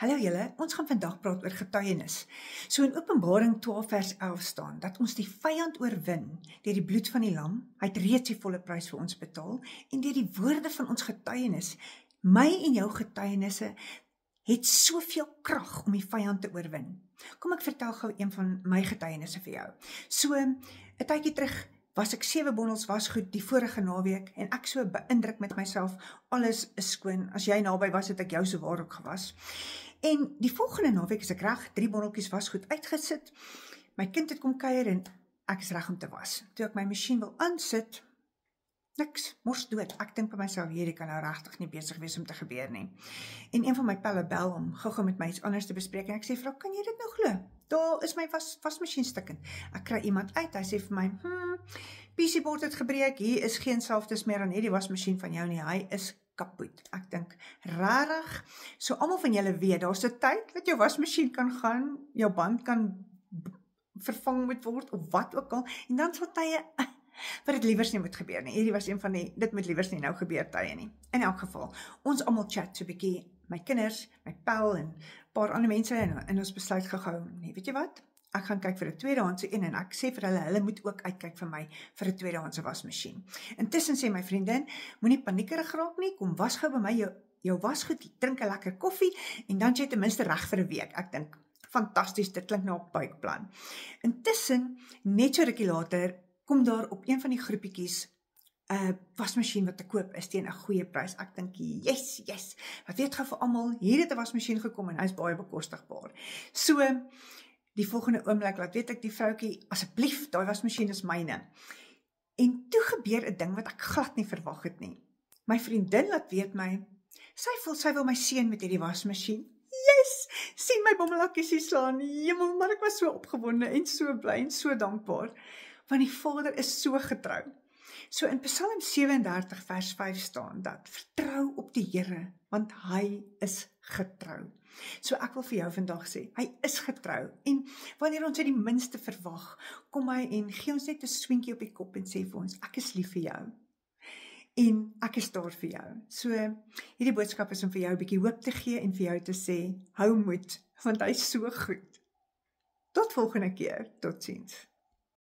Hallo julle, ons gaan vandag praat oor getuienis. So in Openbaring 12 vers 11 staan, dat ons die vyand oorwin deur die bloed van die lam, hy het reeds die volle prys vir ons betaal, en deur die woorde van ons getuienis, my en jou getuienisse, het soveel krag om die vyand te oorwin. Kom ek vertel gou een van my getuienisse vir jou. So, 'n tydjie terug was ek 7 bondels wasgoed die vorige naweek en ek so beïndruk met myself, alles is skoon. As jy naby was, het ek jou so waar ook gewas. En die volgende naweek is ek reg, 3 bondeltjies wasgoed uitgesit. My kind het kom kuier en ek is reg om te was. Toe ek my masjien wil aansit, niks, mors dood. Ek dink by myself, hierdie kan nou regtig nie besig wees om te gebeur nie. En een van my pelle bel om gou-gou met my iets anders te bespreek en ek sê, vrou, kan jy dit nou glo? Daar is my wasmasjien stukkend. Ek kry iemand uit, hy sê vir my, PC-bord het gebreek, hier is geen selfdes meer aan hierdie wasmasjien van jou nie, hy is kapoet. Ek dink, rarig, so almal van julle weet, daar's 'n tyd wat jou wasmasjien kan gaan, jou band kan vervang moet word, of wat ook al, en dan sal tye, wat dit liewers nie moet gebeur nie. Hierdie was een van die, dit moet liewers nie nou gebeur tye nie. In elk geval, ons almal chat so 'n bietjie, my kinders, my pel en 'n paar ander mense en ons besluit gehou, nee, weet jy wat? Ek gaan kyk vir 'n tweedehandse een en ek sê vir hulle moet ook uitkyk vir my vir 'n tweedehandse wasmasjien. Intussen sê my vriendin, moenie paniekerig raak nie, kom was gou by my jou wasgoed, drink 'n lekker koffie en dan jy ten minste reg vir 'n week. Ek dink, fantasties, dit klink nou 'n buikplan. Intussen, net so rukkie later, kom daar op een van die groepietjies 'n wasmasjien wat te koop is teen 'n goeie prys. Ek dink, yes, wat weet gou vir almal, hier het 'n wasmasjien gekom en hy is baie bekostigbaar. So, die volgende oomblik, laat weet ek die vroutjie, asseblief, daai wasmasjien is myne. En toe gebeur 'n ding wat ek glad nie verwag het nie. My vriendin laat weet my, sy wil my seën met hierdie wasmasjien. Yes, sien my bommelakkies slaan, hemel, maar ek was so opgewonde en so bly en so dankbaar, want die Vader is so getrou. So in Psalm 37 vers 5 staan dat, vertrou op die Here, want hy is getrou. So ek wil vir jou vandag sê, hy is getrou, en wanneer ons dit die minste verwag, kom hy en gee ons net 'n swinkie op die kop en sê vir ons, ek is lief vir jou, en ek is daar vir jou. So, hierdie boodskap is om vir jou 'n bietjie hoop te gee en vir jou te sê, hou moed, want hy is so goed. Tot volgende keer, totsiens.